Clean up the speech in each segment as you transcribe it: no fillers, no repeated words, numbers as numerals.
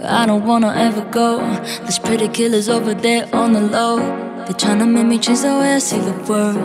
I don't wanna ever go. There's pretty killers over there on the low. They're tryna make me change the way I see the world.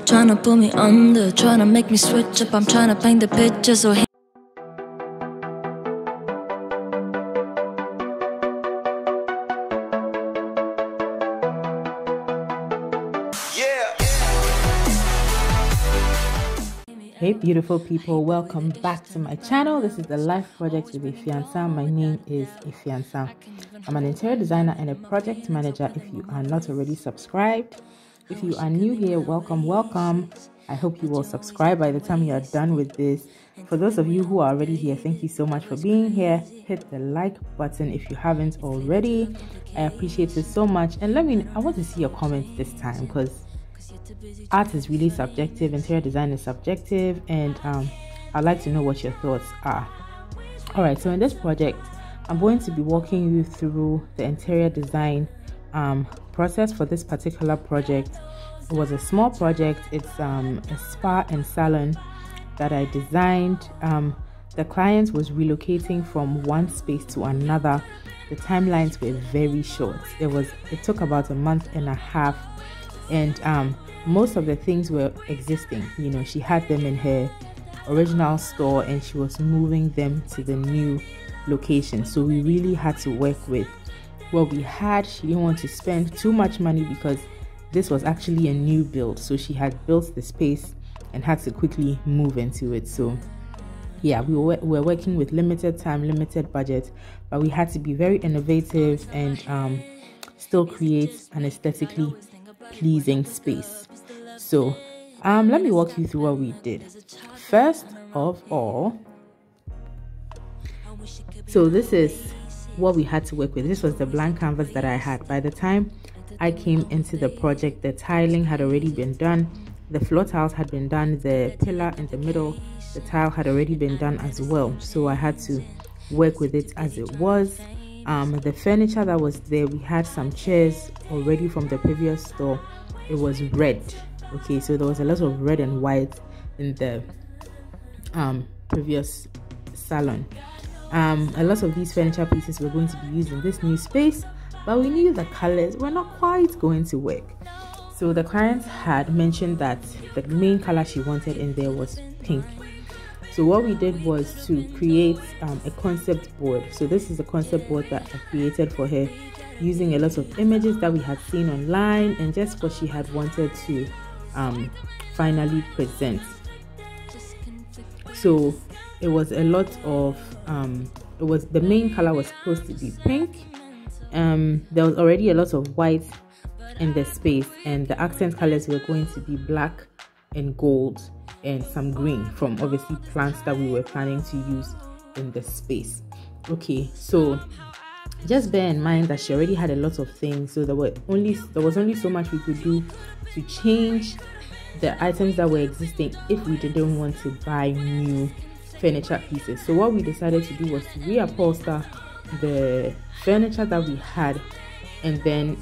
Tryna pull me under, tryna make me switch up. I'm tryna paint the picture so Hey beautiful people, welcome back to my channel. This is the Life Project with Ifiansa. My name is Ifiansa. I'm an interior designer and a project manager. If you are not already subscribed, if you are new here, welcome. I hope you will subscribe by the time you are done with this. For those of you who are already here, thank you so much for being here. Hit the like button if you haven't already. I appreciate it so much. And I want to see your comments this time, because art is really subjective, interior design is subjective, and I'd like to know what your thoughts are. Alright, so in this project, I'm going to be walking you through the interior design process for this particular project. It was a small project. It's a spa and salon that I designed. The client was relocating from one space to another. The timelines were very short. It took about a month and a half, and most of the things were existing. You know, she had them in her original store and she was moving them to the new location. So we really had to work with what we had. She didn't want to spend too much money because this was actually a new build. So she had built the space and had to quickly move into it. So yeah, we were working with limited time, limited budget, but we had to be very innovative and still create an aesthetically pleasing space. So let me walk you through what we did. First of all, so this is what we had to work with. This was the blank canvas that I had. By the time I came into the project, the tiling had already been done, the floor tiles had been done, the pillar in the middle, the tile had already been done as well. So I had to work with it as it was. The furniture that was there, we had some chairs already from the previous store. It was red. Okay, so there was a lot of red and white in the previous salon. A lot of these furniture pieces were going to be used in this new space, but we knew the colors were not quite going to work. So the client had mentioned that the main color she wanted in there was pink. So what we did was to create a concept board. So this is a concept board that I created for her, using a lot of images that we had seen online and just what she had wanted to finally present. So it was a lot of the main color was supposed to be pink. There was already a lot of white in the space, and the accent colors were going to be black and gold and some green from obviously plants that we were planning to use in the space. Okay, so just bear in mind that she already had a lot of things, so there was only so much we could do to change the items that were existing if we didn't want to buy new furniture pieces. So what we decided to do was to reupholster the furniture that we had, and then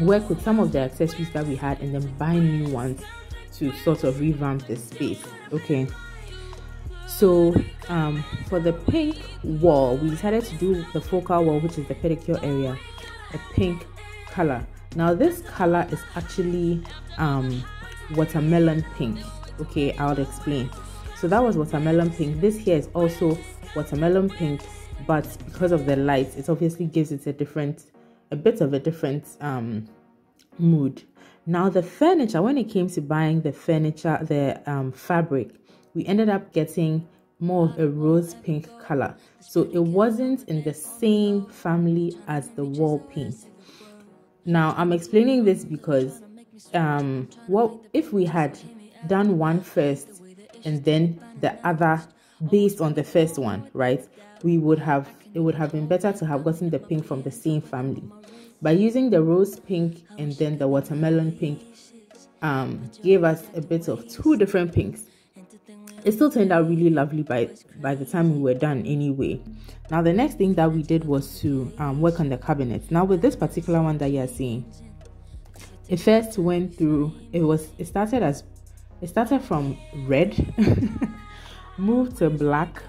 work with some of the accessories that we had, and then buy new ones to sort of revamp the space. Okay, so for the pink wall, we decided to do the focal wall, which is the pedicure area, a pink color. Now this color is actually watermelon pink. Okay, I'll explain. So that was watermelon pink. This here is also watermelon pink, but because of the light, it obviously gives it a bit of a different mood. Now the furniture, when it came to buying the furniture, the fabric, we ended up getting more of a rose pink color. So it wasn't in the same family as the wall paint. Now I'm explaining this because if we had done one first and then the other based on the first one, right, it would have been better to have gotten the pink from the same family. By using the rose pink and then the watermelon pink, gave us a bit of two different pinks. It still turned out really lovely by the time we were done anyway. Now the next thing that we did was to work on the cabinets. Now with this particular one that you are seeing, it first went through, it started from red, moved to black,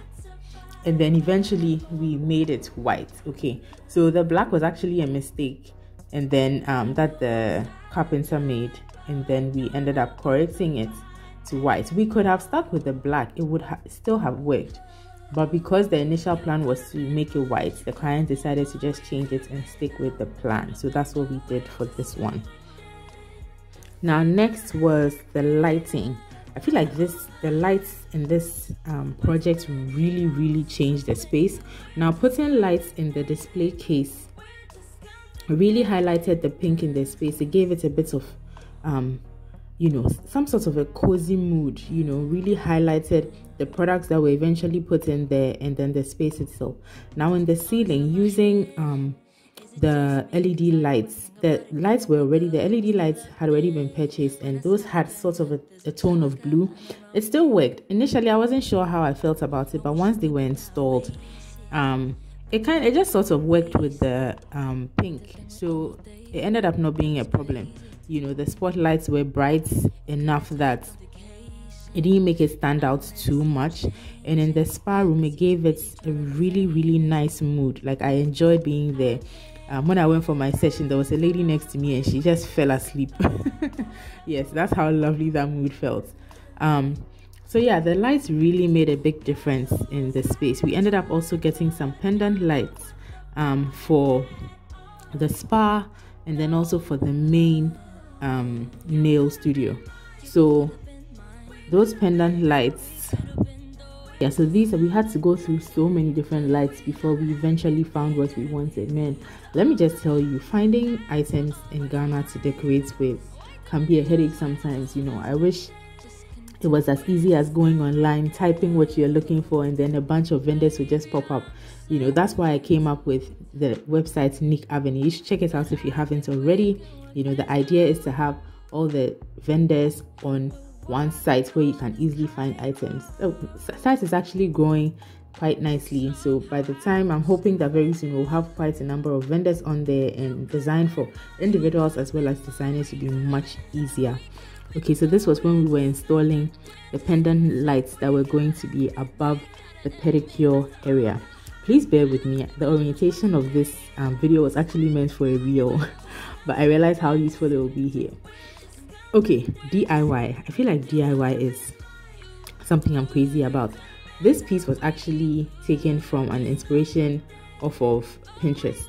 and then eventually we made it white. Okay, so the black was actually a mistake, and then that the carpenter made, and then we ended up correcting it to white. We could have stuck with the black, it would still have worked, but because the initial plan was to make it white, the client decided to just change it and stick with the plan. So that's what we did for this one. Now next was the lighting. I feel like the lights in this project really changed the space. Now putting lights in the display case really highlighted the pink in the space. It gave it a bit of you know, some sort of a cozy mood, you know, really highlighted the products that were eventually put in there, and then the space itself. Now in the ceiling, using the LED lights, the LED lights had already been purchased, and those had sort of a tone of blue. It still worked. Initially I wasn't sure how I felt about it, but once they were installed, it just sort of worked with the pink, so it ended up not being a problem. You know, the spotlights were bright enough that it didn't make it stand out too much, and in the spa room it gave it a really nice mood. Like, I enjoyed being there. When I went for my session, there was a lady next to me and she just fell asleep. Yes, that's how lovely that mood felt. So yeah, the lights really made a big difference in the space. We ended up also getting some pendant lights for the spa, and then also for the main nail studio. So those pendant lights, yeah, so we had to go through so many different lights before we eventually found what we wanted. Man, let me just tell you, finding items in Ghana to decorate with can be a headache sometimes. You know, I wish it was as easy as going online, typing what you're looking for, and then a bunch of vendors would just pop up. You know, that's why I came up with the website Neek Avenue. You should check it out if you haven't already. You know, the idea is to have all the vendors on one site where you can easily find items. The site is actually growing quite nicely, so by the time, I'm hoping that very soon we'll have quite a number of vendors on there, and design for individuals as well as designers will be much easier. Okay, so this was when we were installing the pendant lights that were going to be above the pedicure area. Please bear with me, the orientation of this video was actually meant for a reel, but I realized how useful it will be here. Okay, DIY. I feel like DIY is something I'm crazy about. This piece was actually taken from an inspiration off of Pinterest.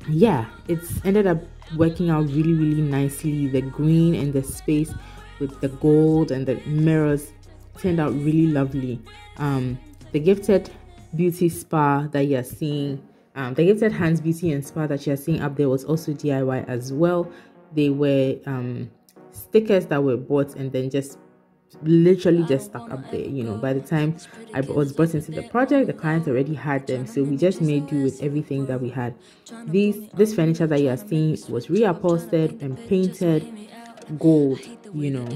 Yeah, it's ended up working out really nicely. The green and the space with the gold and the mirrors turned out really lovely. The Gifted Beauty Spa that you're seeing, the Gifted Hands Beauty and Spa that you're seeing up there was also DIY as well. They were stickers that were bought and then just literally just stuck up there. You know, by the time I was brought into the project, the client already had them, so we just made do with everything that we had. This furniture that you are seeing was reupholstered and painted gold, you know.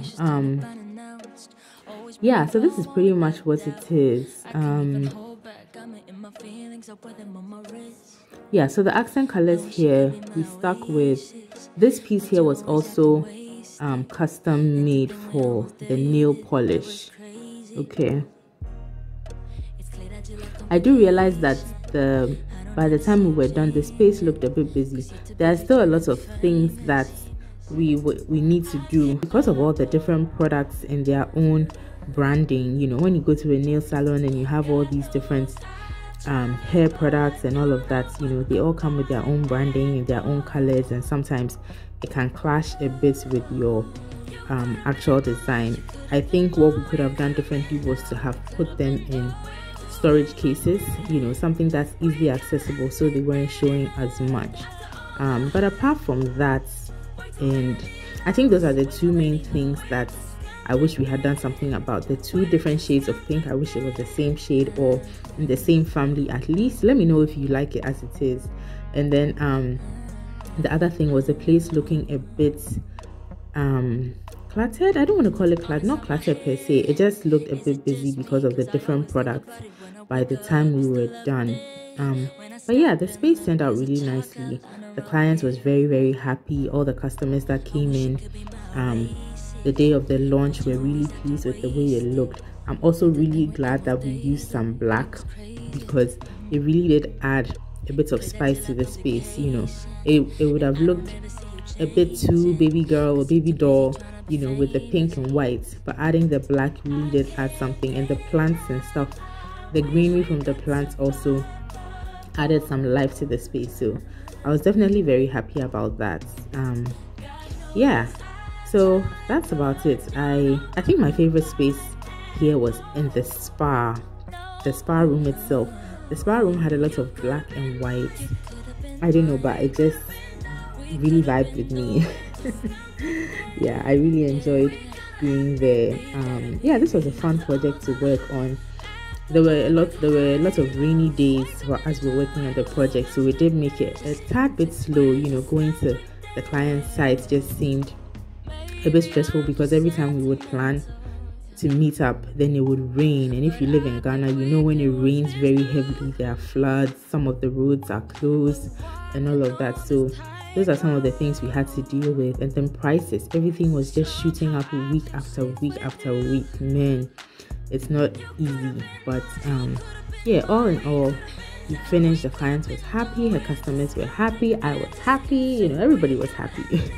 Yeah, so this is pretty much what it is. Yeah, so the accent colors here, we stuck with this piece here was also custom made for the nail polish. Okay, I do realize that by the time we were done, the space looked a bit busy. There are still a lot of things that we need to do because of all the different products and their own branding. You know, when you go to a nail salon and you have all these different hair products and all of that, you know, they all come with their own branding and their own colors, and sometimes it can clash a bit with your actual design. I think what we could have done differently was to have put them in storage cases, you know, something that's easily accessible, so they weren't showing as much. But apart from that, and I think those are the two main things that I wish we had done something about. The two different shades of pink, I wish it was the same shade or in the same family at least. Let me know if you like it as it is. And then the other thing was the place looking a bit cluttered. I don't want to call it cluttered, not cluttered per se. It just looked a bit busy because of the different products by the time we were done. But yeah, the space turned out really nicely. The client was very happy. All the customers that came in the day of the launch were really pleased with the way it looked. I'm also really glad that we used some black because it really did add a bit of spice to the space. You know, it would have looked a bit too baby girl or baby doll, you know, with the pink and white, but adding the black really did add something. And the plants and stuff, the greenery from the plants also added some life to the space. So I was definitely very happy about that. Yeah, so that's about it. I think my favorite space here was in the spa room itself. The spa room had a lot of black and white. I don't know, but it just really vibed with me. Yeah, I really enjoyed being there. Yeah, this was a fun project to work on. There were a lot of rainy days as we were working on the project, so we did make it a tad bit slow. You know, going to the client's site just seemed a bit stressful because every time we would plan to meet up, then it would rain. And if you live in Ghana, you know when it rains very heavily, there are floods, some of the roads are closed and all of that. So those are some of the things we had to deal with. And then prices, everything was just shooting up week after week after week. Man, it's not easy, but yeah, all in all, we finished. The client was happy, her customers were happy, I was happy, you know, everybody was happy.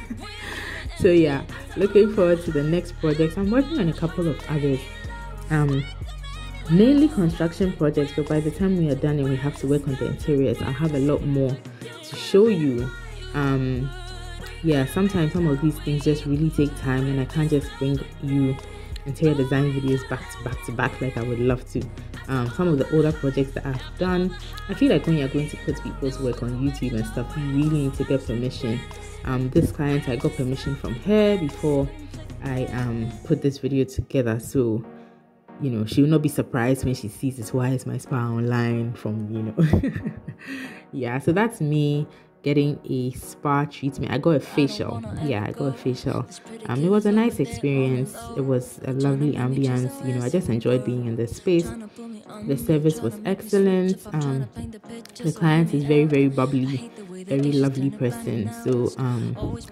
So yeah, looking forward to the next projects. I'm working on a couple of others, mainly construction projects, but by the time we are done and we have to work on the interiors, I'll have a lot more to show you. Yeah, sometimes some of these things just really take time, and I can't just bring you interior design videos back to back like I would love to. Some of the older projects that I've done, I feel like when you're going to put people's work on YouTube and stuff, you really need to get permission. This client, I got permission from her before I put this video together, so you know she will not be surprised when she sees this. Why is my spa online from, you know? Yeah, so that's me getting a spa treatment. I got a facial. Yeah, I got a facial. It was a nice experience. It was a lovely ambience. You know, I just enjoyed being in this space. The service was excellent. The client is very, very bubbly, very lovely person. So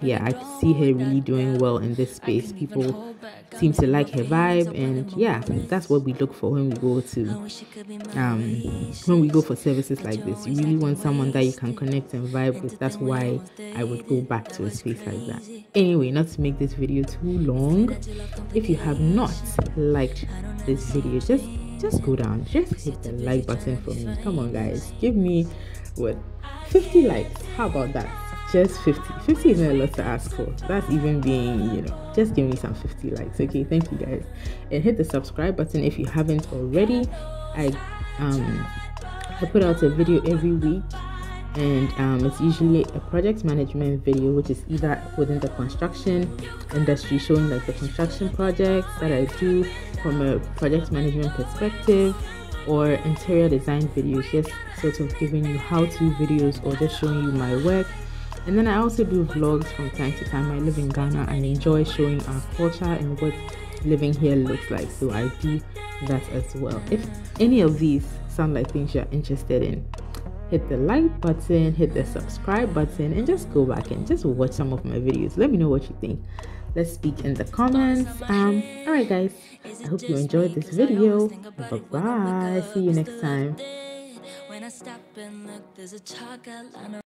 yeah, I could see her really doing well in this space. People seem to like her vibe, and yeah, that's what we look for when we go for services like this. You really want someone that you can connect and vibe with. That's why I would go back to a space like that. Anyway, not to make this video too long, if you have not liked this video, just go down, just hit the like button for me. Come on guys, give me 50 likes. How about that? Just 50 isn't a lot to ask for. That's even being, you know, just give me some 50 likes. Okay, thank you guys. And hit the subscribe button if you haven't already. I put out a video every week, and it's usually a project management video, which is either within the construction industry, showing like the construction projects that I do from a project management perspective, or interior design videos, just sort of giving you how-to videos or just showing you my work. And then I also do vlogs from time to time. I live in Ghana and enjoy showing our culture and what living here looks like, so I do that as well. If any of these sound like things you're interested in, hit the like button, hit the subscribe button, and just go back and just watch some of my videos. Let me know what you think. Let's speak in the comments. All right guys, I hope you enjoyed this video. Bye bye, see you next time.